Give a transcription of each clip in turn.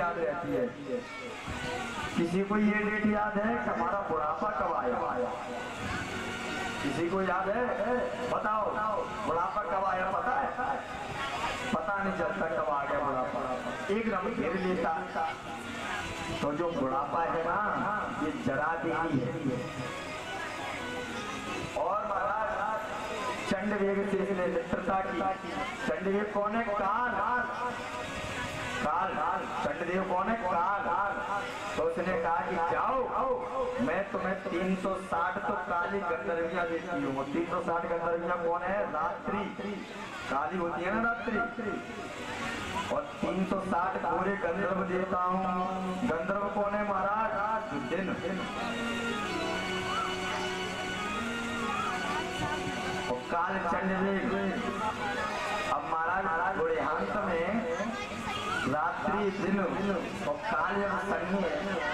याद रहती है। किसी को ये डेट याद है कि हमारा बुढ़ापा कब आया? किसी को याद है? बताओ बुढ़ापा कब आया? पता है? पता नहीं चलता कब आ गया बुढ़ापा, एकदम घेर लेता। तो जो बुढ़ापा है ना, ये जरा देवी है। और महाराज चंडवेग से इसने मित्रता की। चंडवेग कौन है? काल। चंडदेव कौन है? काल। तो उसने कहा कि जाओ, मैं तुम्हें 360 तो काली गंधर्वियां देती हूँ। 360 गंधर्वियां कौन है? रात्रि काली होती है ना, रात्रि। और 360 पूरे गंधर्व देता हूँ। गंधर्व कौन है महाराज? दिन। और काल चंडवेग। अब महाराज बुढ़ियांत में रात्रि दिन और काल जब संगी है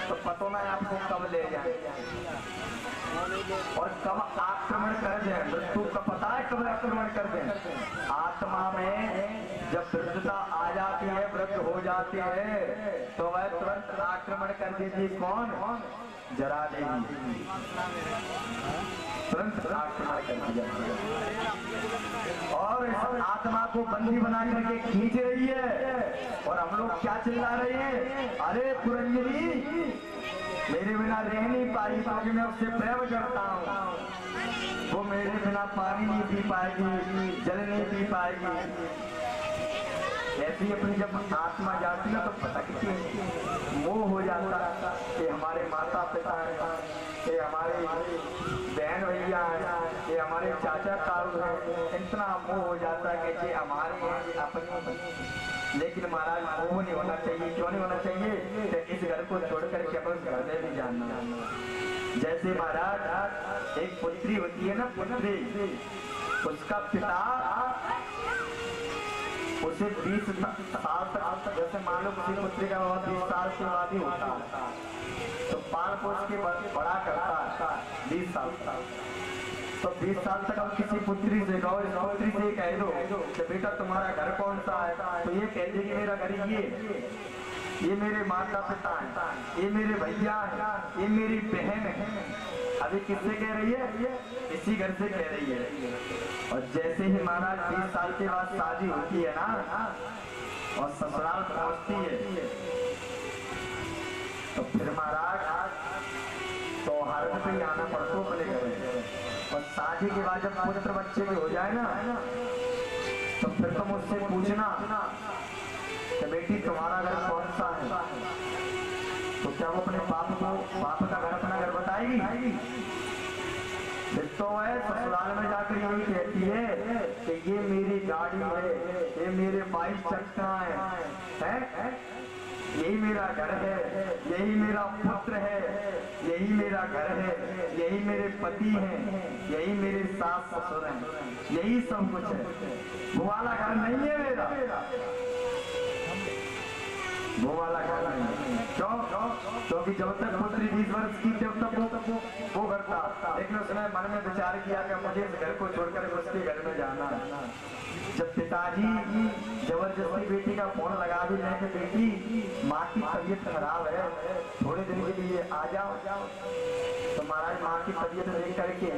तो पता ना आपको कब ले जाए और कब आक्रमण कर दे। मृत्यु का पता है कब आक्रमण कर दे? आत्मा में जब वृद्धता आ जाती है, वृद्ध हो जाती है, तो वह तुरंत आक्रमण कर देती। कौन? जरा देवी। तुरंत आक्रमण कर दिया और इस आत्मा को बंदी बना करके खींच रही है। और हम लोग क्या चिल्ला रहे हैं? अरे पुरंजनी मेरे बिना रह नहीं पाई, क्योंकि मैं उससे प्रेम करता हूँ। वो मेरे बिना पानी नहीं पी पाएगी, जल नहीं पी पाएगी। ऐसी अपनी जब आत्मा जाती है तो भटकती है, मोह हो जाता कि हमारे माता पिता हैं, कि हमारे बहन भैया हैं, कि हमारे चाचा ताऊ हैं। इतना मोह हो जाता है कि हमारे हैं अपने। लेकिन महाराज मोह नहीं होना चाहिए। क्यों नहीं होना चाहिए? कि इस घर को छोड़ करके अपन उस घर में भी जानना। जैसे महाराज एक पुत्री होती है ना, पुत्री, उसका पिता उसे 20 साल तक, जैसे मान लो किसी पुत्री का 20 साल के बाद ही होता है, तो पाल पोस के बड़ा करता है 20 साल तक। तो 20 साल तक अब किसी पुत्री से कहो, इस पुत्री से कह दो कि बेटा तुम्हारा घर कौन सा है, तो ये कह दे कि मेरा घर ये मेरे माता पिता हैं, ये मेरे भैया हैं, ये मेरी बहन है। अभी किससे कह रही है? इसी घर से कह रही है। और जैसे ही महाराज 20 साल के बाद शादी होती है ना और ससुराल पहुंचती है, तो फिर महाराज त्योहार में भी आना पड़ता है अपने घर में। और शादी के बाद जब पुत्र बच्चे भी हो जाए ना, तो फिर तुम उससे पूछना कि बेटी तुम्हारा घर कौन सा है, तो क्या वो अपने बाप का घर अपना घर बताएगी? तो है ससुराल में जाकर यही कहती है कि ये मेरी गाड़ी है, ये मेरे 22 चक्का है, यही मेरा घर है, यही मेरा पुत्र है, यही मेरा घर है, यही मेरे पति हैं, यही मेरे सास ससुर हैं, यही सब कुछ है। वो वाला घर नहीं है मेरा, वो वाला घर नहीं। क्यों? क्योंकि जब तक पुत्री 20 वर्ष की जब तक वो करता, लेकिन उसने मन में विचार किया कि मुझे इस घर को छोड़कर उसके घर में जाना है। जब पिताजी जबरदस्ती बेटी का फोन लगा भी लें कि बेटी माँ की तबीयत खराब है, थोड़े दिन के लिए आ जाओ, तो महाराज माँ की तबीयत देख करके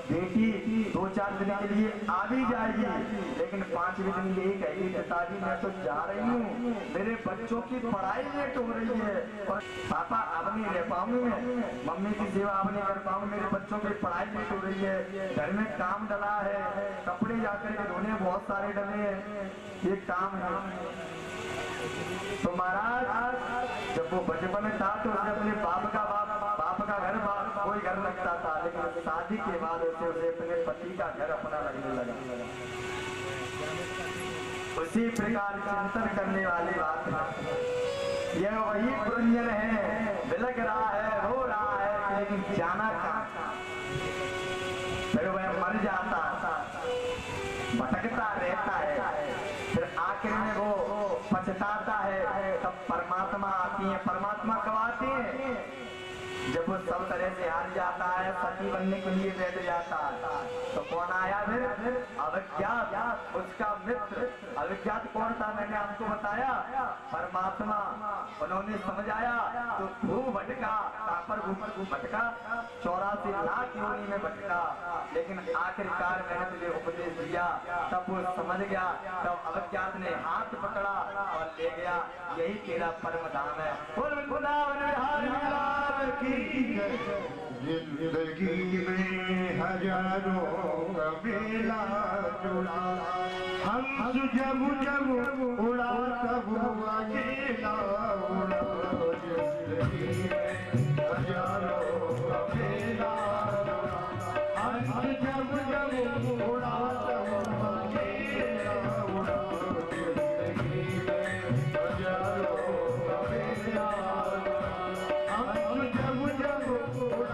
बेटी 2-4 दिन के लिए आ भी जाएगी, लेकिन 5वें दिन यही कहेगी पिताजी मैं तो जा रही हूँ, मेरे बच्चों की पढ़ाई लेट हो रही है, और पापा अब नहीं रह पाऊंगी, मम्मी की सेवा अब नहीं कर पाऊंगी, मेरे बच्चों की पढ़ाई लेट हो रही है, घर में काम डला है, कपड़े जाकर के धोने बहुत सारे डले हैं, ये काम है। तो महाराज जब वो बचपन था तो उसने अपने बाप का घर कोई घर लगता था, लेकिन शादी के बाद उसे अपने पति का घर अपना लगने लगा। उसी प्रकार चिंतन करने वाली बात है। यह वही पुरंजन है, बिलक रहा है, रो रहा है, लेकिन जाना कहाँ? फिर वह मर जाता, भटकता रहता है, फिर आखिर में वो पछताता है। तब परमात्मा आती है। परमात्मा कब आती है? जब वो सब तरह से हार जाता है, सती बनने के लिए बैठ जाता है, तो कौन आया फिर? अविज्ञात, उसका मित्र। अविज्ञात कौन था? मैंने आपको बताया, परमात्मा। उन्होंने समझाया तो खूब भटका, पर भटका 84 लाख योनि में भटका, लेकिन आखिरकार मैंने तुझे उपदेश दिया, तब वो समझ गया। तब अविज्ञात ने हाथ पकड़ा और ले गया। यही तेरा परम धाम है। जिंदगी में हजारों का मेला जुड़ा, हम जब जब उड़ा तब अकेला उड़ा। जिंदगी में हजारों का मेला जुड़ा, हम जब जब उड़ा तब अकेला उड़ा। जिंदगी में हजारों का मेला जुड़ा, हम जब जब उड़ा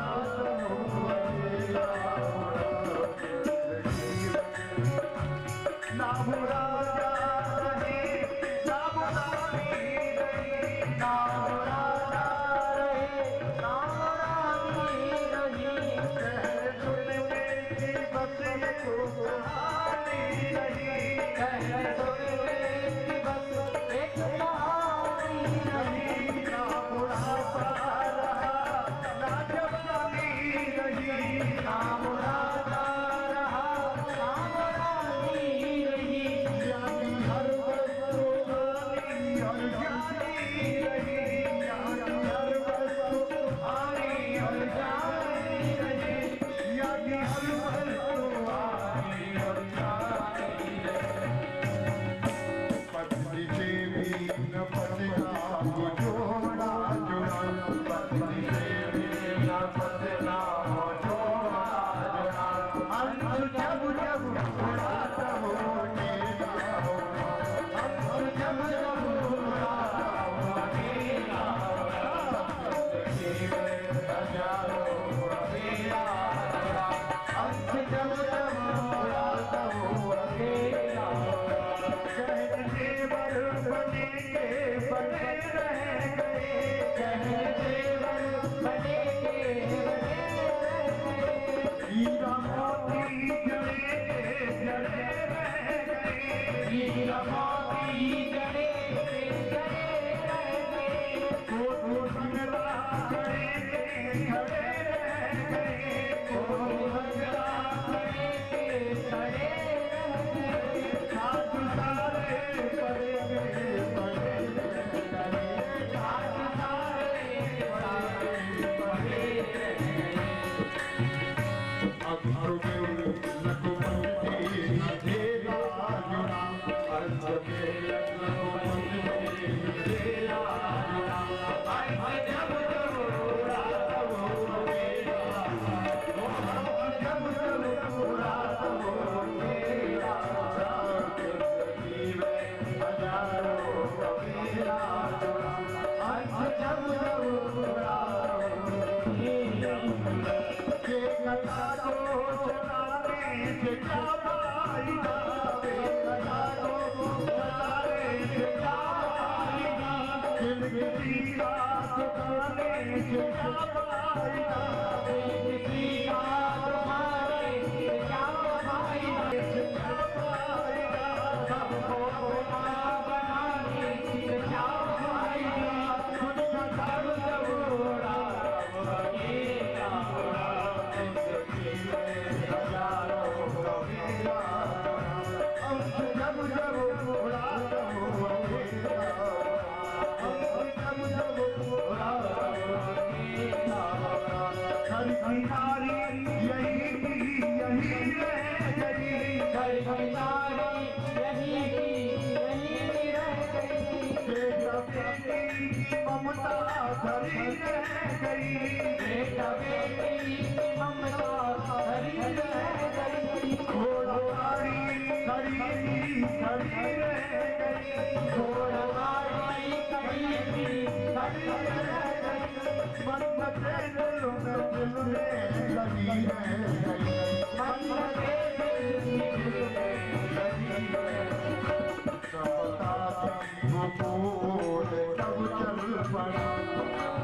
पड़ा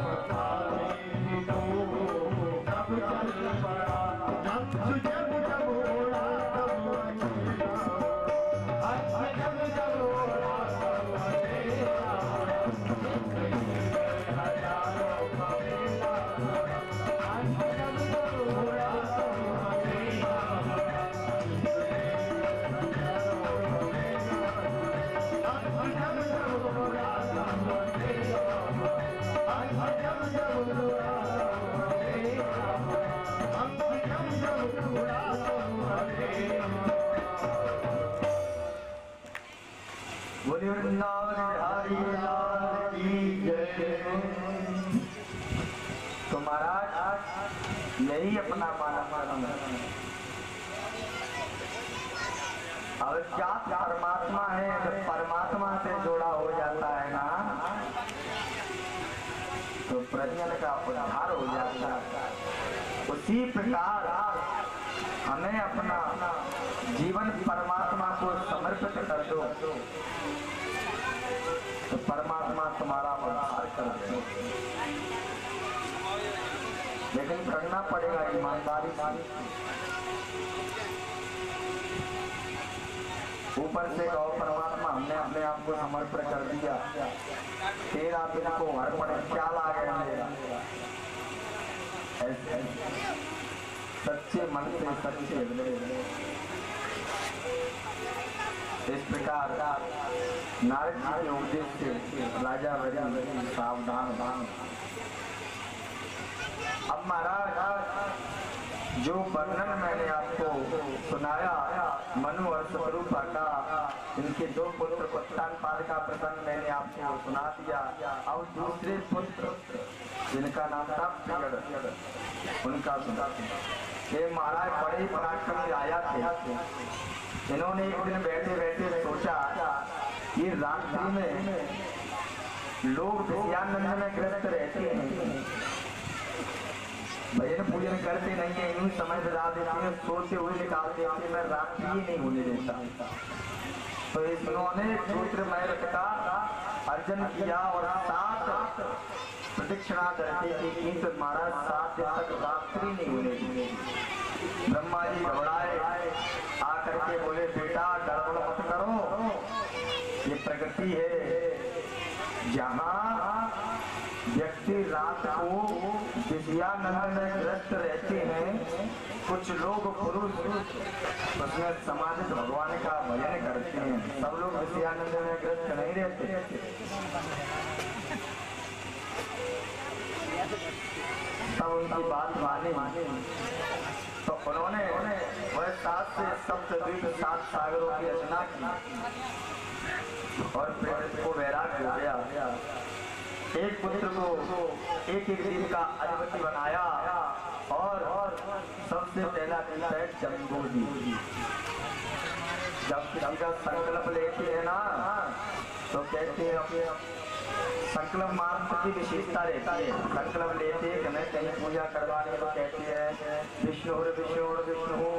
पता नहीं यही अपना मानव धर्म है। अब क्या परमात्मा है, जब परमात्मा से जोड़ा हो जाता है ना तो प्रज्ञन का उद्धार हो जाता है। उसी प्रकार हमें अपना जीवन परमात्मा को समर्पित कर दो तो परमात्मा तुम्हारा उद्धार कर दे। लेकिन करना पड़ेगा ईमानदारी से। ऊपर से कहो परमात्मा हमने अपने आप को समर्पण कर दिया, तेरा बिना को अर्पण क्या लागे मेरा। ऐसे सच्चे मन से सच्चे हृदय। इस प्रकार नारद जी के उपदेश से राजा बड़ी सावधान। अब महाराज जो वर्णन मैंने आपको सुनाया मनु और स्वरूपा का, इनके दो पुत्र उत्तानपाद का प्रसंग मैंने आपको सुना दिया। और दूसरे पुत्र जिनका नाम था पिंगड़, उनका सुना। ये महाराज बड़े पराक्रम आया थे। इन्होंने एक दिन बैठे बैठे सोचा ये रात्रि में लोग विषयानंद में ग्रस्त रहते हैं, भजन पूजन करते नहीं है, यूं समय बिता देते हैं, सोते हुए निकालते हैं, मैं रात्रि ही नहीं होने देता। तो इन्होंने ज्योतिर्मय रथ का अर्जन किया और 7 प्रदक्षिणा करके की तो महाराज 7 दिन तक रात्रि नहीं होने दी। ब्रह्मा जी घबराए, आकर के बोले बेटा गड़बड़ मत करो, ये प्रकृति है। जहाँ व्यक्ति रात को विषयानंद में ग्रस्त रहते हैं, कुछ लोग पुरुष उसमें समाजित भगवान का भजन करते हैं। सब लोग विषयानंद में ग्रस्त नहीं रहते। तब उनकी बात माने तो उन्होंने वह 7 से सप्तद्वीप 7 सागरों की रचना की और फिर को वैराग्य हो गया। एक पुत्र को एक दिन का अधिपति बनाया और सबसे पहला दिन है जम्बू जी। जब किसी का संकल्प लेते हैं ना तो कहते हैं संकल्प मात्र की विशेषता रहती है। संकल्प लेते हैं कि मैं कहीं पूजा करवाने तो कहते हैं विष्णु विष्णु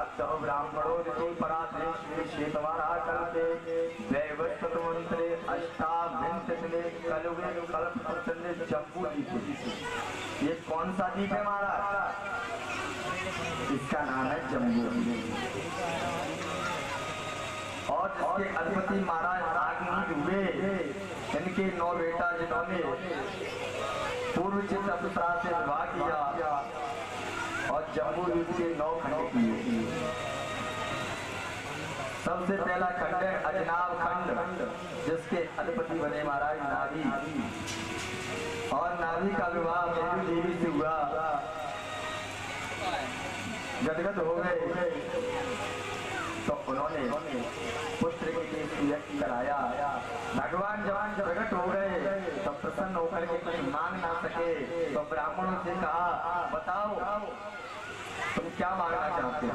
अतः ब्राह्मणो ऋतु पराधेश श्वेतवारा कल्पे वैवस्वत मंत्रे अष्टाविंशतिले कलुगे कल्प प्रचंडे जम्बू दीप। ये कौन सा दीप है महाराज? इसका नाम है जम्बू। और जिसके अधिपति महाराज नागनी हुए, इनके 9 बेटा जिन्होंने पूर्व चित्त अप्सरा से विवाह किया और जम्बू द्वीप के 9 खंड किए। सबसे पहला खंड है अजनाब खंड, जिसके अधिपति बने महाराज नाभी। और नाभी का विवाह मेरू देवी से हुआ। गदगद हो गए तो उन्होंने पुत्र के लिए व्यक्त कराया। भगवान जवान जब प्रकट हो गए तब प्रसन्न होकर के कुछ मांग ना सके तो ब्राह्मणों से कहा बताओ तुम क्या मांगना चाहते हो?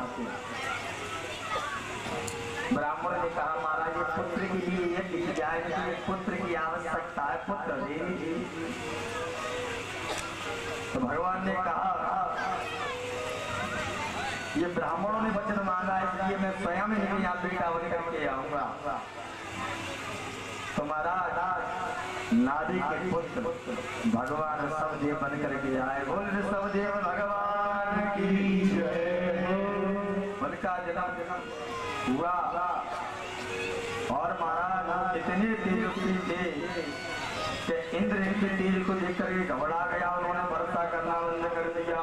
ब्राह्मण ने कहा महाराज ये पुत्र के लिए ये लिख जाए कि पुत्र की आवश्यकता है, पुत्र दे दीजिए। तो भगवान ने कहा ये ब्राह्मणों ने वचन मांगा है इसलिए मैं स्वयं ही यहाँ बेटा बन करके आऊंगा। तो महाराज नारी के पुत्र भगवान सब देव बन करके आए। बोल सब देव भगवान की जय। उनका जन्म हुआ और महाराज इतने तेजस्वी थे कि इंद्र इनके तेज को देख करके घबरा गया, उन्होंने वर्षा करना बंद कर दिया।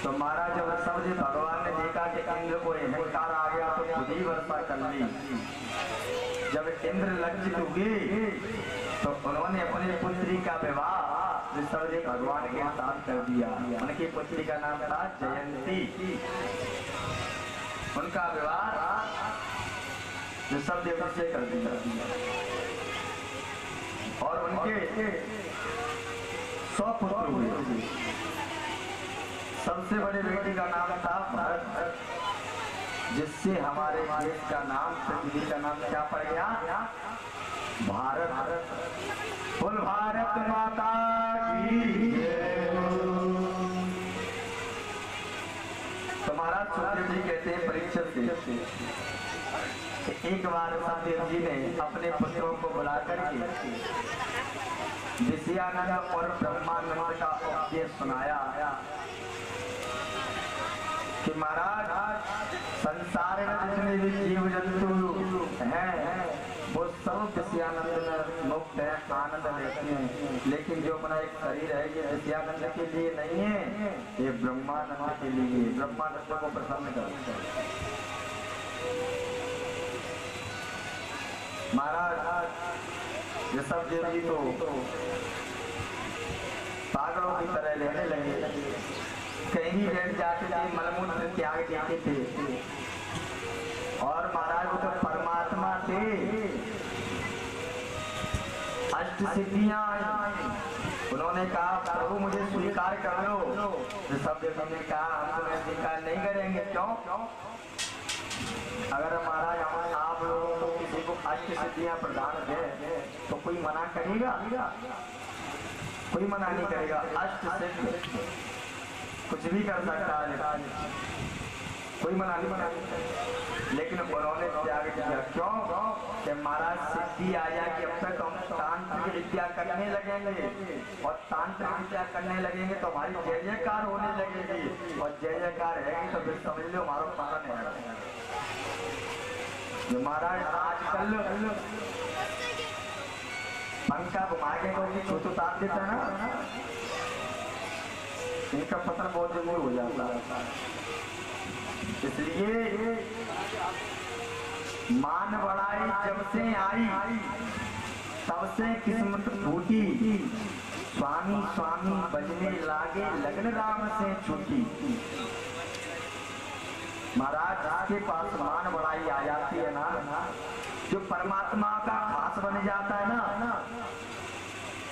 तो महाराज जब समझे भगवान ने देखा कि इंद्र को अहंकार आ गया तो खुद ही वर्षा कर ली। जब इंद्र लज्जित हुए तो उन्होंने अपनी पुत्री का विवाह ऋषभदेव भगवान के साथ कर दिया। उनकी पुत्री का नाम था जयंती। उनका विवाह ऋषभदेव से कर दिया और उनके 100 पुत्र हुए। सबसे बड़े बेटे का नाम था भरत, जिससे हमारे देश का नाम, पृथ्वी का नाम क्या पड़ गया? भारत। बोल भारत माता की जय। तो महाराज सुखदेव जी कहते हैं परीक्षित से, एक बार सुखदेव जी ने अपने पुत्रों को बुला करके विषयानंद और ब्रह्मानंद का उपदेश सुनाया कि महाराज संसार में जितने भी जीव जंतु हैं वो सब विषयानंद में मुक्त है, आनंद लेते हैं, लेकिन जो अपना एक शरीर है ये विषयानंद के लिए नहीं है, ये ब्रह्मानंद के लिए, ब्रह्मानंद को प्रसन्न करता है। महाराज ऋषभ देव जी तो पागलों की तरह लेने लगे, कहीं बैठ जाते थे, मलमूत्र त्याग देते थे। और महाराज वो तो परमात्मा थे, अष्ट सिद्धियां आई। उन्होंने कहा प्रभु मुझे स्वीकार कर लो। ऋषभ देव जी ने कहा हम तुम्हें स्वीकार नहीं करेंगे। क्यों? अगर महाराज हम आप लोगों को किसी को अष्ट सिद्धियां प्रदान है तो कोई मना करेगा? कोई मना नहीं करेगा। अष्ट सिद्ध कुछ भी कर सकता है, कोई मना नहीं करेगा। लेकिन उन्होंने त्याग किया। क्यों? कि महाराज सिद्धि आ जाएगी, अब तक हम तांत्रिक विद्या करने लगेंगे, और तांत्रिक विद्या करने लगेंगे तो हमारी जय जयकार होने लगेगी, और जय जयकार रहेगी तो फिर समझ लो हमारा पतन है। जो महाराज आजकल पंखा घुमा के कोई छोट उतार देता है ना, इनका पतन बहुत जरूर हो जाता है। इसलिए मान बढ़ाई जब से आई, तब से किस्मत फूटी, स्वामी स्वामी बजने लागे, लगन राम से छूटी। महाराज जिसके पास मान बढ़ाई आ जाती है ना, जो परमात्मा का खास बन जाता है ना,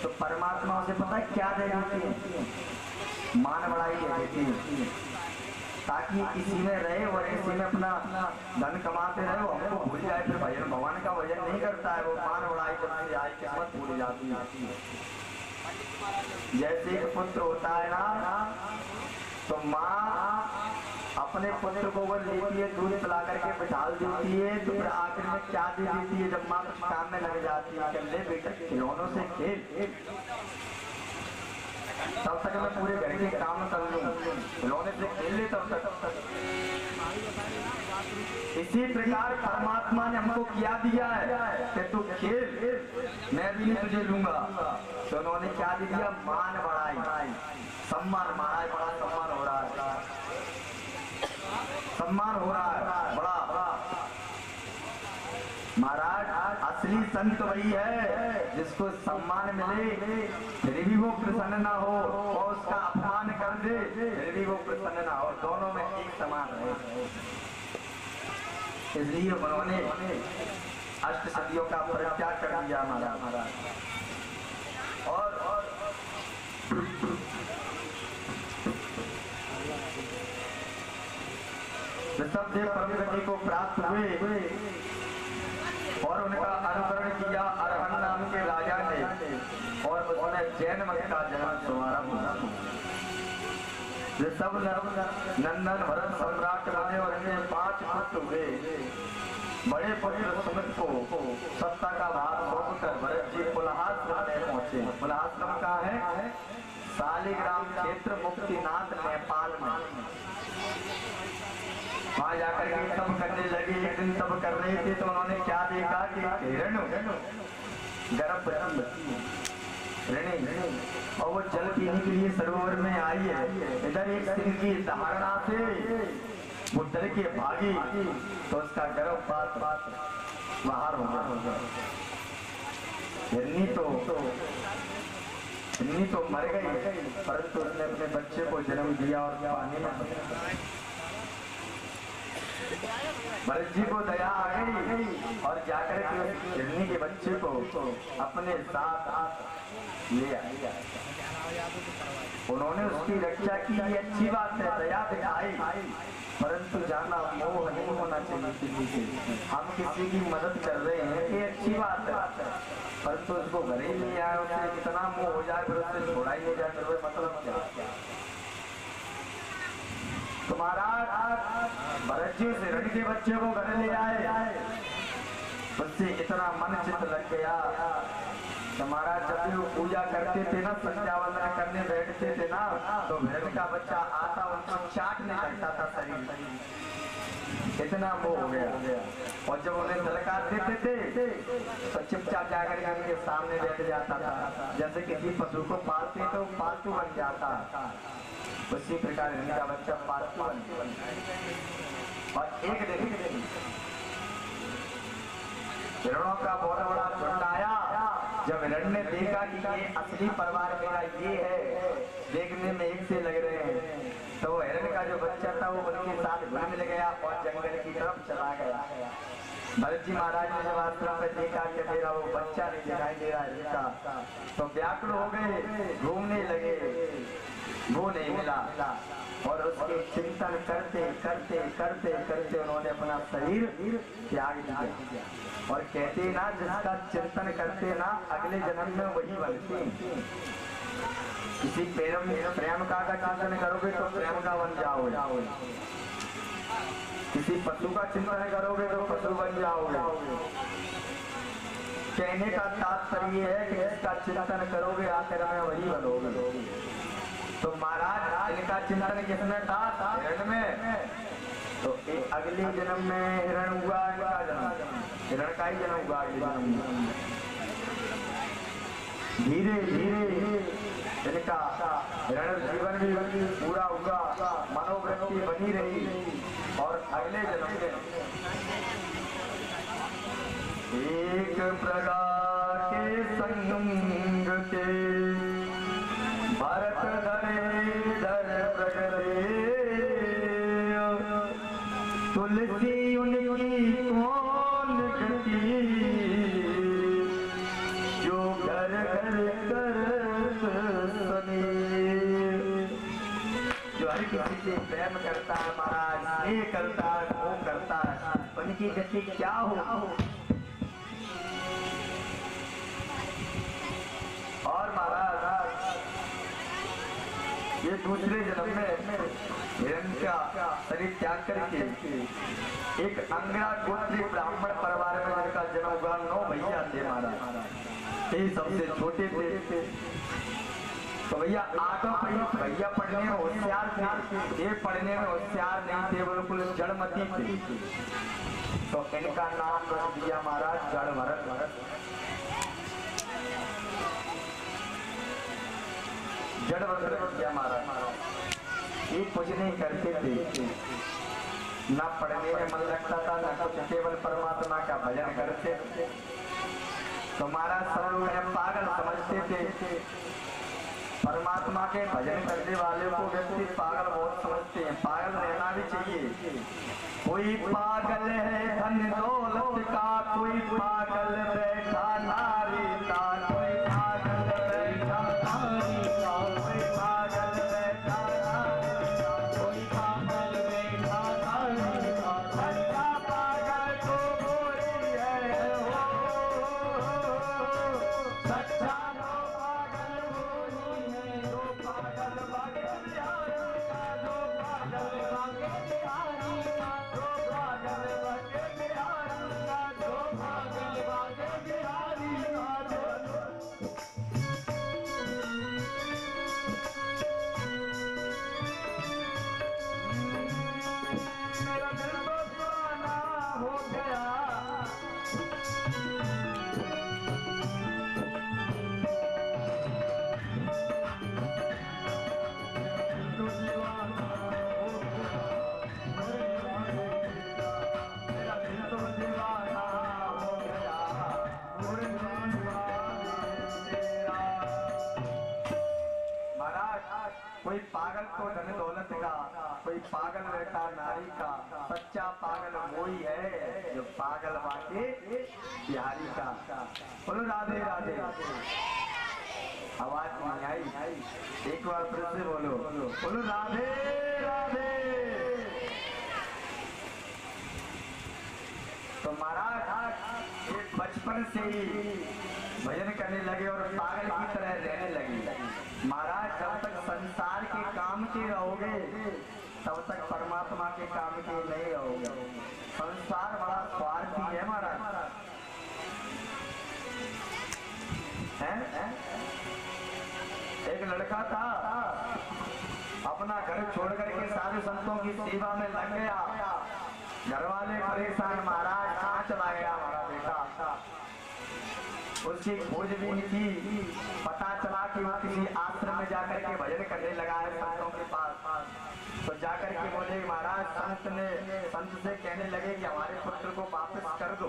तो परमात्मा उसे पता है क्या दे देती है? मान बढ़ाई दे देती है, ताकि इसी में रहे और इसी में अपना धन कमाते रहे, वो हमको भूल जाए। फिर भजन भगवान का भजन नहीं करता है, वो मान बढ़ाई जब से आई किस्मत भूल जाती है। जैसे एक पुत्र होता है ना, तो माँ अपने पुत्र को वो लेती है, दूध पिला करके बिठाल देती है, तो फिर आखिर में क्या दे देती है? जब माँ कुछ काम में लग जाती है, कर ले बेटा खिलौनों से खेल, तब तक मैं पूरे घर के काम कर लूं, खिलौने से खेल ले तब तक। इसी प्रकार परमात्मा ने हमको क्या दिया है कि तू खेल, मैं भी नहीं तुझे लूंगा। तो उन्होंने क्या दिया? मान बढ़ाई, सम्मान। महाराज बड़ा सम्मान हो रहा है, सम्मान हो रहा है बड़ा। महाराज असली संत वही है जिसको सम्मान मिले फिर भी वो प्रसन्न ना हो, और उसका अपमान कर दे फिर भी वो प्रसन्न ना हो, दोनों में एक समान है। इसलिए उन्होंने अष्ट सदियों का परित्याग कर दिया महाराज। और ऋषभ देव परम गति को प्राप्त हुए और उनका अनुकरण किया अरहन नाम के राजा ने, और उसने जैन मत का जन्म शुभारंभ। ऋषभ नंदन भरत सम्राट बने और इनके 5 पुत्र हुए। बड़े पुत्र सुमित को सत्ता का भार सौंपकर भरत जी पुलहाश्रम में पहुंचे। पुलहाश्रम कहाँ है? शालिग्राम क्षेत्र, मुक्तिनाथ, नेपाल में। वहां जाकर के तब करने लगे। एक दिन तब कर रहे थे तो उन्होंने क्या देखा कि हिरण गर्भ और वो जल पीने के लिए सरोवर में आई है। इधर एक सिंह की धारणा से वो डर के भागी तो उसका गर्भपात बाहर हो गया। हिरनी तो मर गई, परंतु उसने अपने बच्चे को जन्म दिया और पानी में भरत जी को दया आ गई और जाकर के उस हिरनी के बच्चे को अपने साथ ले आए। उन्होंने उसकी रक्षा की, ये अच्छी बात है, दया दिखाई, परंतु जाना मोह नहीं होना चाहिए किसी से। हम किसी की मदद कर रहे हैं ये अच्छी बात है, परंतु उसको घर ही नहीं आए, उसे कितना मोह हो जाए फिर उससे छोड़ा ही नहीं जाए, फिर मतलब क्या। तुम्हारा भरत जी से हिरण के बच्चे को घर ले आए, उससे इतना मन चित्त लग गया। हमारा जब भी वो पूजा करते थे ना, संध्या वंदना करने बैठते थे ना, तो हिरण का बच्चा आता उनको चाटने लगता था शरीर, इतना मोह हो गया। और जब उन्हें दलकार देते थे तो चुपचाप जाकर के उनके सामने बैठ जाता था, जैसे किसी पशु को पालते तो पालतू बन जाता, उसी प्रकार इनका बच्चा पालतू बन गया। और एक दिन हिरणों का बहुत बड़ा झुंड आया। जब हिरण ने देखा कि ये असली परिवार मेरा ये है, देखने में एक से लग रहे हैं, तो वो हिरण का जो बच्चा था वो उनके साथ घुल मिल गया और जंगल की तरफ चला गया। भरत जी महाराज ने जब आश्रम में देखा कि मेरा वो बच्चा नहीं दिखाई दे रहा है इसका, तो व्याकुल हो गए, घूमने लगे, वो नहीं मिला। और उसके चिंतन करते करते करते करते उन्होंने अपना शरीर त्याग दिया। और कहते ना, जिसका चिंतन करते ना अगले जन्म में वही बनते। किसी प्रेम का चिंतन करोगे तो प्रेम का बन जाओगे, किसी पशु का चिंतन करोगे तो पशु बन जाओगे। कहने का तात्पर्य है कि जिसका चिंतन करोगे आखिर में वही बनोगे। तो महाराज इनका चिंतन किसमें था? हिरण में। तो अगले जन्म में हिरण हुआ, इनका जन्म हिरण का ही जन्म हुआ अगले जन्म में। धीरे धीरे इनका हिरण जीवन भी पूरा हुआ, मनोवृत्ति बनी रही। और अगले जन्म में एक प्रकार के संग के भरत धरे धर प्रगटे, तुलसी उनकी कौन गति, जो घर घर कर सने। जो हर किसी से प्रेम करता है महाराज, स्नेह करता है, मोह करता है, उनकी गति क्या हो। और महाराज ये दूसरे जन्म में हिरण का शरीर त्याग करके एक अंगड़ा गोत्री ब्राह्मण परिवार में जिनका जन्म हुआ, 9 भैया थे महाराज, ये सबसे छोटे थे। तो भैया भैया पढ़ने में होशियार थे, ये पढ़ने में होशियार नहीं थे, बिल्कुल जड़मती थे। तो इनका नाम रख दिया महाराज जड़ भरत। जड़ भरत किया महाराज। ये कुछ नहीं करते थे, ना पढ़ने में मन लगता था, ना कुछ, केवल परमात्मा का भजन करते थे। तो महाराज सब लोग उन्हें पागल समझते थे। परमात्मा के भजन करने वाले को व्यक्ति पागल बहुत समझते हैं। पागल रहना भी चाहिए। कोई पागल है धन दौलत का, कोई पागल बैठा नारी का, कोई पागल बैठा नारी का, कोई पागल बैठा नारी का, कोई पागल बैठा नारी का। सच्चा पागल तो गोरी है हो, सच्चा पागल गोरी है। दो पागल बागे बिहारी का, दो पागल बागे बिहारी का, दो पागल बागे बिहारी का, दो पागल बागे बिहारी का। कोई पागल तो धन दौलत का, कोई पागल रहता नारी का, सच्चा पागल वही है जो पागल बाके बिहारी का। बोलो राधे राधे। आवाज नहीं आई, एक बार फिर से बोलो, बोलो राधे राधे। तो महाराज ये बचपन से ही भजन करने लगे और पागल की तरह रहने लगे। महाराज जब तक संसार के काम के रहोगे तब तक परमात्मा के काम के नहीं रहोगे। संसार बड़ा स्वार्थी है महाराज, है? एक लड़का था अपना घर छोड़ करके साधु संतों की सेवा में लग गया। घर वाले परेशान, महाराज कहाँ चला गया हमारा बेटा। उसकी खोजबीन की, पता चला कि वो किसी आश्रम में जाकर के भजन करने लगा है संतों के पास। तो जाकर के बोले महाराज संत से कहने लगे कि हमारे पुत्र को वापस कर दो।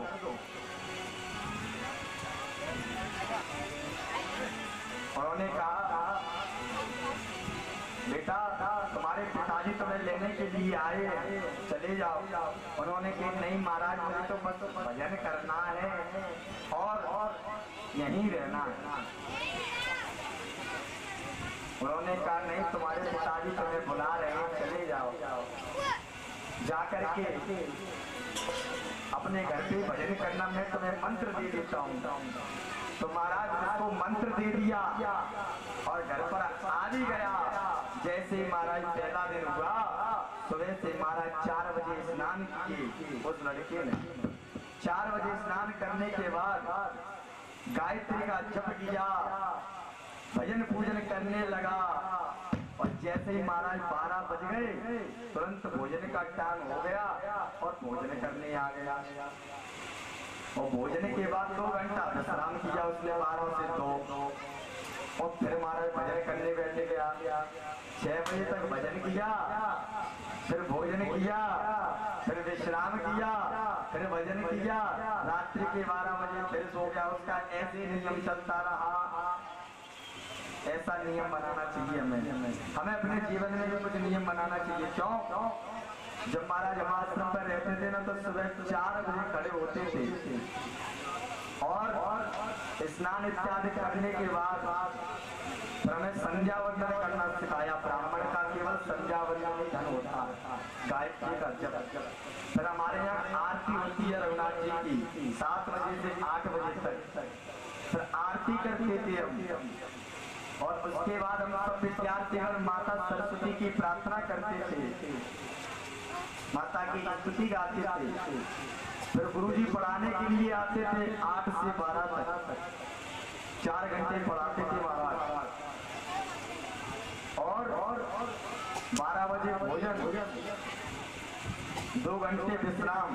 उन्होंने कहा बेटा तुम्हारे पिताजी तुम्हें लेने के लिए आए, चले जाओ। उन्होंने कहा नहीं महाराज मुझे तो बस भजन करना है और यहीं रहना है। उन्होंने कहा नहीं तुम्हारे पिताजी तुम्हें बुला रहे हैं, चले जाओ। जाकर के अपने घर पे भजन करना, मैं तुम्हें मंत्र दे देता हूँ। तो महाराज उसको मंत्र दे दिया और घर पर आ भी गया। जैसे महाराज पहला दिन हुआ, सुबह से महाराज 4 बजे स्नान किए उस लड़के ने। 4 बजे स्नान करने के बाद गायत्री का जप किया, भजन पूजन करने लगा। और जैसे ही महाराज 12 बज गए तुरंत भोजन का टाइम हो गया और भोजन करने आ गया। और भोजन के बाद 2 घंटा विश्राम किया उसने, 12 से 2। और फिर महाराज भजन करने बैठे गया। 6 बजे तक भजन किया, फिर भोजन किया, फिर विश्राम किया, फिर भजन किया। रात्रि के 12 बजे फिर सो गया। उसका ऐसे नियम चलता रहा। ऐसा नियम बनाना चाहिए हमें अपने जीवन में भी कुछ नियम बनाना चाहिए। क्यों? जब महाराज हम आश्रम पर रहते थे ना तो सुबह 4 बजे खड़े होते थे और स्नान इत्यादि करने के बाद फिर हमें संध्या वंदन करना सिखाया। ब्राह्मण का केवल संध्या वंदन ही धन होता, गायत्री का जप। फिर हमारे यहाँ आरती होती है रघुनाथ जी की 7 बजे से 8 बजे तक। फिर आरती करते थे हम और उसके बाद हम सब विद्यार्थीगण माता सरस्वती की प्रार्थना करते थे, माता की स्तुति गाते थे। फिर गुरुजी पढ़ाने के लिए आते थे 8 से 12 तक, 4 घंटे पढ़ाते थे महाराज। और 12 बजे भोजन, 2 घंटे विश्राम।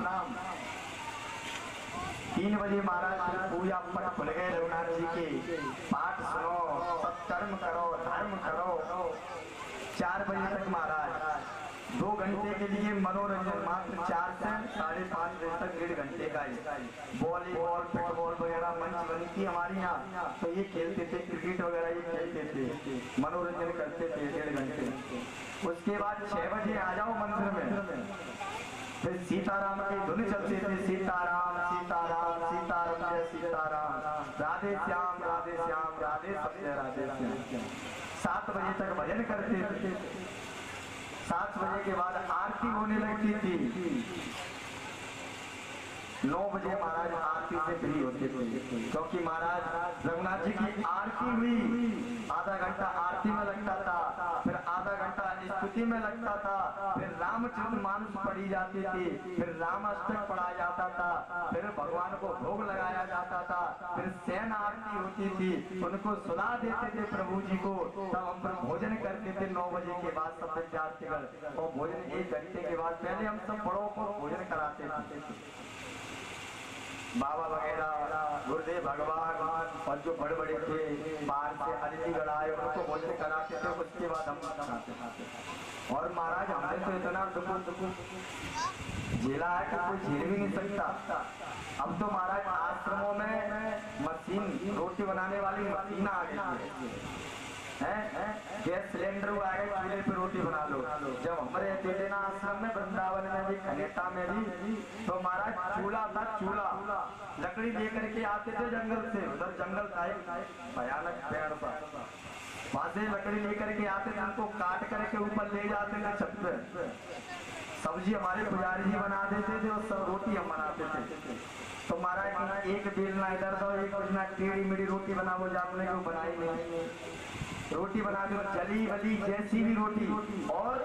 3 बजे महाराज पूजा पट खुल गए रघुनाथ जी के, पाठ सुनो, सत्कर्म करो, धर्म करो। 4 बजे तक महाराज 2 घंटे के लिए मनोरंजन मात्र। 4 से 5:30 बजे तक 1.5 घंटे का ही वॉलीबॉल, फुटबॉल वगैरह मंच बनी थी हमारे यहाँ, तो ये खेलते थे, क्रिकेट वगैरह ये खेलते थे, मनोरंजन करते थे 1.5 घंटे। उसके बाद 6 बजे आ जाओ मंदिर में। फिर सीताराम की धुन चलती थी, सीताराम सीताराम सीताराम जय सीताराम, राधे श्याम राधे श्याम राधे सत्य राधे श्याम। 7 बजे तक भजन करते थे। 7 बजे के बाद आरती होने लगती थी। 9 बजे महाराज आरती से फ्री होते थे, क्योंकि महाराज रघुनाथ जी की आरती हुई, आधा घंटा आरती में लगता था, फिर आधा घंटा स्तुति में लगता था, फिर रामचरितमानस पढ़ी जाती थी, फिर रामाष्टक पढ़ा जाता था, फिर भगवान को भोग लगाया जाता था, फिर सैन आरती होती थी, उनको सुला देते थे प्रभु जी को। तब हम फिर भोजन करते थे 9 बजे के बाद सब विद्यार्थीगण, और भोजन 1 घंटे के बाद पहले हम सब बड़ों को भोजन कराते थे। बाबा वगैरह, गुरुदेव भगवान और जो बड़े बड़े थे बाहर से अतिथिगण आए उनको भोजन कराते थे, उसके बाद हम खाते थे। और महाराज हमने तो इतना दुख झेला है कि कोई झेल भी नहीं सकता। अब तो महाराज आश्रमों में मशीन, रोटी बनाने वाली मशीन आ गई है। गैस सिलेंडर आ गए, चूल्हे पे रोटी बना लो। जब हमारे तेलेना आश्रम में वृंदावन में भी खनेटा में भी तो हमारा चूल्हा था, चूल्हा लकड़ी लेकर के आते थे जंगल से। उधर जंगल था एक भयानक पेड़ था, वहां से लकड़ी लेकर के आते थे, उनको काट करके ऊपर ले जाते थे छत पे। सब्जी हमारे पुजारी जी बना देते थे और सब रोटी हम बनाते थे। तो महाराज एक बेलना इधर दो, एक बेलना टेढ़ी मेढ़ी रोटी बना, वो आपने क्यों बनाई नहीं? रोटी बना दो जली वली जैसी भी रोटी। और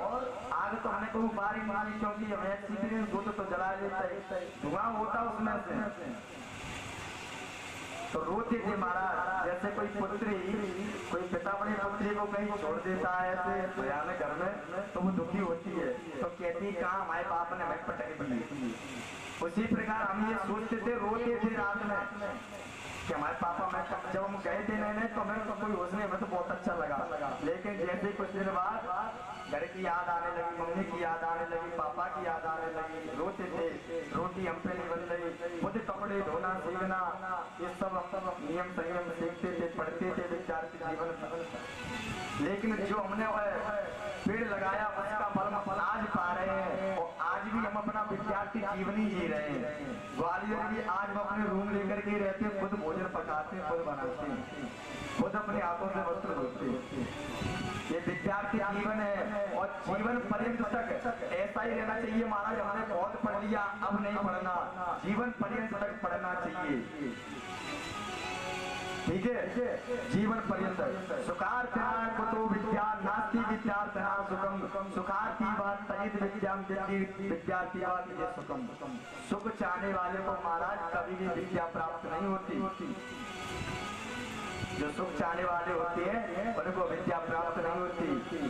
आग तो हमने कोई बारी मारी, क्योंकि हमें एक्सपीरियंस हो तो जला लेता है, धुआं होता उसमें से। तो रोते थे महाराज, जैसे कोई पुत्री, कोई पिता अपनी पुत्री को कहीं छोड़ देता है ऐसे भयानक घर में, तो वो दुखी होती है, तो कहती कहाँ हमारे बाप ने हमें पटक दी। उसी प्रकार हम ये सोचते थे, रोते थे रात में कि हमारे पापा में जब हम गए थे नए तो हमें तो कोई होश नहीं, हमें तो बहुत अच्छा लगा। लेकिन जैसे कुछ दिन बाद घर की याद आने लगी, मम्मी की याद आने लगी, पापा की याद आने लगी, रोते थे, रोटी हम पे नहीं बन रही, खुद कपड़े धोना सीखना, ये सब नियम संयम सीखते थे, पढ़ते थे विद्यार्थी जीवन। लेकिन जो हमने पेड़ लगाया उसका फल हम आज पा रहे हैं, और आज भी हम अपना विद्यार्थी जीवन ही जी रहे हैं। ग्वालियर भी आज हम अपने रूम लेकर के रहते हैं, खुद भोजन पकाते हैं, खुद बनाते हैं, खुद अपने हाथों से वस्त्र धोते हैं। ये विद्यार्थी जीवन है, और जीवन पर्यंत तक ऐसा ही रहना चाहिए। महाराज हमने बहुत पढ़ लिया, अब नहीं पढ़ना, जीवन पर्यंत तक पढ़ना चाहिए, ठीक है? जीवन पर्यंत सुखार्थना कुतो विद्या नास्ति विद्यार्थना सुखम, सुखार्थी बात तजित विद्याम विद्यार्थी बात ये सुखम। सुख चाहने वाले को महाराज कभी भी विद्या प्राप्त नहीं होती। जो सुख चाहने वाले होते हैं उनको विद्या प्राप्त नहीं होती,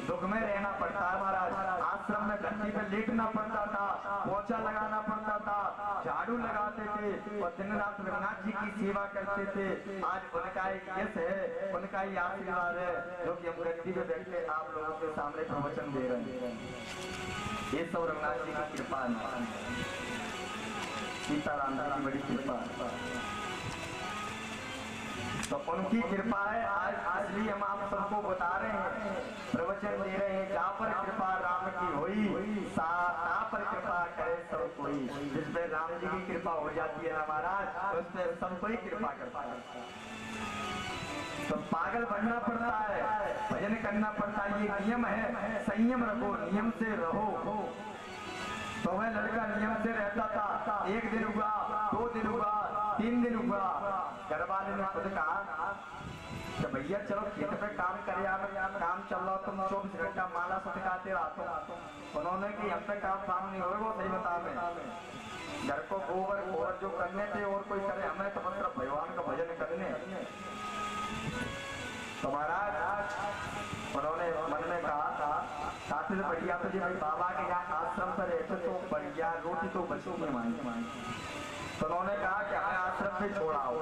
दुख में रहना पड़ता है महाराज। आश्रम में धरती पे लेटना पड़ता था, पोछा लगाना पड़ता था, झाड़ू लगाते थे, और दिन रात रघुनाथ जी की सेवा करते थे। आज उनका एक यश है, उनका ही आशीर्वाद है, जो कि हम गद्दी पे बैठे आप लोगों के सामने प्रवचन दे रहे हैं। ये सब रघुनाथ जी की कृपा है, सीताराम जी की बड़ी कृपा है, तो उनकी कृपा है आज। इसलिए हम आप सबको बता रहे हैं, प्रवचन दे रहे हैं। जहाँ पर कृपा राम की हुई ता पर कृपा करे सब कोई। जिसपे राम जी की कृपा हो जाती है ना महाराज, उस पर सब कोई कृपा करता है। तो पागल बनना पड़ता है, भजन करना पड़ता है, ये नियम है। संयम रखो, नियम से रहो। तो वह लड़का नियम से रहता था, एक दिन हुआ, 2 दिन हुआ, 3 दिन हुआ, घर वाले ने खुद कहा कि भैया चलो खेत पे काम करे, काम चल रहा, तुम 24 घंटा माला सटकाते रहते। उन्होंने कि हम पे काम नहीं होगा, वो सही बता में घर को गोबर जो करने थे और कोई करे, हमें तो मतलब भगवान का भजन करने। तो महाराज उन्होंने मन में कहा साथी से बढ़िया तो जी भाई बाबा के यहाँ आश्रम पर रहते तो बढ़िया रोटी तो बची नहीं मांगी। तो उन्होंने कहा कि हमें आश्रम पे छोड़ाओ।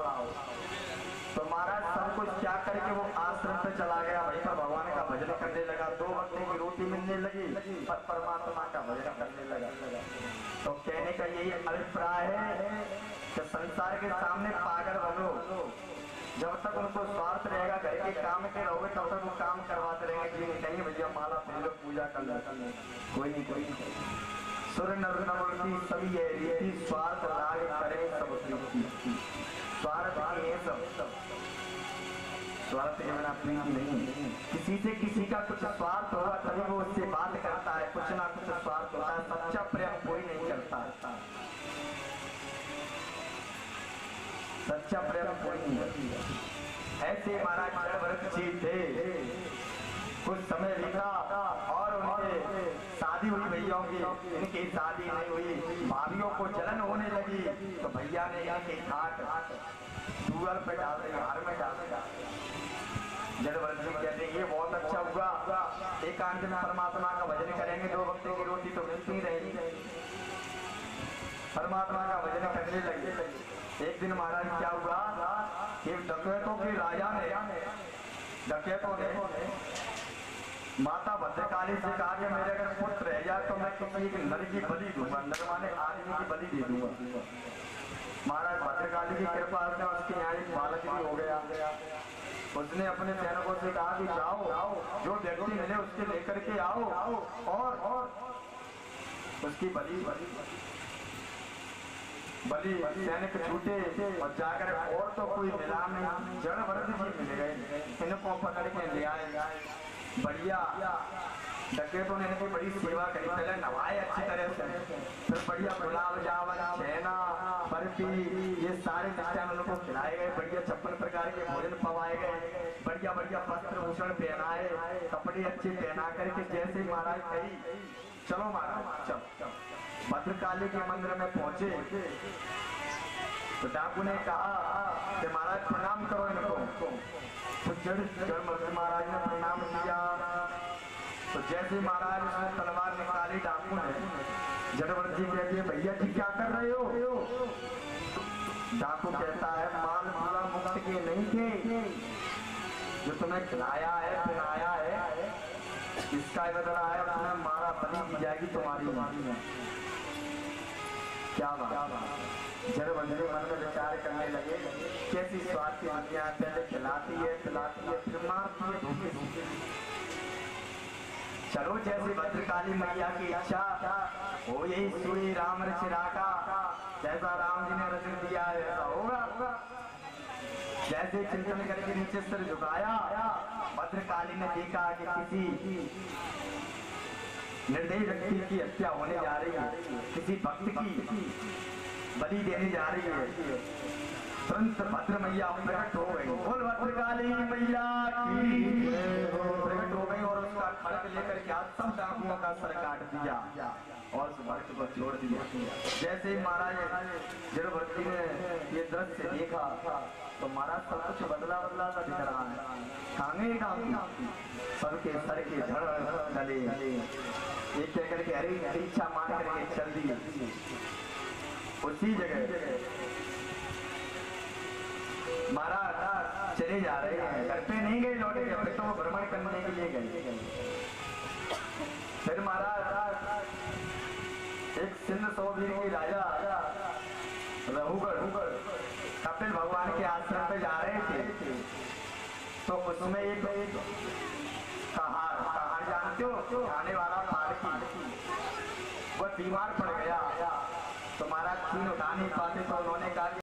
तो महाराज सब कुछ क्या करके वो आश्रम पे चला गया, वहीं पर भगवान का भजन करने लगा। 2 वक्त की रोटी मिलने लगी, पर परमात्मा का भजन करने लगा। तो कहने का यही अभिप्राय है कि संसार के सामने पागल बनो, जब तक उनको स्वार्थ रहेगा, घर के काम के रहोगे तब तक वो काम करवाते रहेंगे। जी कहीं भैया माला पहन लो, पूजा कर लो, कोई नहीं। सुर नर नवृत्ति सभी है रीति, स्वार्थ राग करे सब प्रीति। स्वार्थ है सब, स्वार्थ के बिना प्रीति नहीं। किसी से किसी का कुछ स्वार्थ होगा तभी वो उससे बात करता है, कुछ ना कुछ स्वार्थ होता है। सच्चा प्रेम कोई नहीं करता, सच्चा प्रेम कोई नहीं। ऐसे महाराज भरत जी थे, कुछ समय बीता और उनके शादी हुई भैया की, इनकी शादी नहीं हुई, भाभियों को जलन होने लगी। तो भैया ने इनके खाट दूर पे डाल दिया, घर में डाल दिया। जड़भरत जी कहते ये बहुत अच्छा हुआ, एकांत में परमात्मा का भजन करेंगे, 2 वक्त की रोटी तो मिलती ही रहेगी। परमात्मा का भजन करने लगे। एक दिन महाराज क्या हुआ कि डकैतों के राजा ने, डकैतों ने माता भद्रकाली से कहा कि मेरे अगर पुत्र रह जाए तो मैं किसी नर की बलि दूंगा, नर माने आदमी की बलि दे दूंगा। महाराज भद्रकाली की कृपा से उसके यहाँ एक बालक भी हो गया। उसने अपने सैनिकों से कहा कि जाओ, जो व्यक्ति मिले उसके लेकर के आओ और उसकी बलि सैनिक छूटे और जाकर और तो कोई मिला नहीं, जड़ भरत जी मिल गए, इनको पकड़ के ले आए। बढ़िया डकैतों ने इनकी बड़ी सेवा करी, पहले नवाए अच्छी तरह से, फिर बढ़िया गुलाब जामुन छेना बर्फी ये सारे मिष्ठान उनको खिलाए गए, बढ़िया 56 प्रकार के भोजन पवाए गए, बढ़िया बढ़िया वस्त्र भूषण पहनाए, कपड़े अच्छे पहना करके जैसे महाराज कही चलो महाराज चलो। भद्रकाली के मंदिर में पहुंचे तो डाकू ने कहा कि महाराज प्रणाम करो इनको। तो जड़ महाराज ने प्रणाम किया। तो जैसे महाराज उसने तलवार निकाली डाकू ने, जड़वर्त जी कहते हैं भैया जी क्या कर रहे हो? डाकू कहता है माल पूरा मुक्त के नहीं थे, जो तुम्हें खिलाया है पिलाया है इसका बदला है, तुम्हें मारा बलि दी जाएगी तुम्हारी मानी में। क्या बात। जड़वर्त जी मन में विचार करने लगे कैसी स्वाद की दुनिया, पहले खिलाती है फिर मारती है धोखे। चलो जैसे भद्रकाली मैया की इच्छा हो, यही श्री राम रचिराका, जैसा राम जी ने रचन दिया है ऐसा होगा। जैसे चिंतन करके नीचे सिर झुकाया, भद्रकाली ने देखा कि किसी निर्दयी व्यक्ति की हत्या होने जा रही है, किसी भक्त की बलि देने जा रही है। तुरंत भद्र मैया प्रकट हो गई, बोल भद्रकाली मैया की प्रकट हो गई और उसका खड़ग लेकर के सब डाकुओं का सर काट दिया और उस भक्त को छोड़ दिया। जैसे ही महाराज जड़वर्ती ने ये दृश्य देखा तो महाराज सब कुछ बदला सा दिख रहा है। खाने डाकू सबके सर के धड़ डले, एक कह करके हरी इच्छा मान करके चल दिए। उसी जगह महाराज चले जा रहे हैं, घर पे नहीं गए लौटे गए, फिर तो वो भ्रमण करने के लिए गए। फिर महाराज एक सिंध सौवीर की राजा रघुगढ़ कपिल भगवान के आश्रम पे जा रहे थे, तो उसमें एक कहार जानते हो खाने वाला फाड़की, वह बीमार पड़ गया। तो महाराज छीन उठा नहीं पाते तो उन्होंने कहा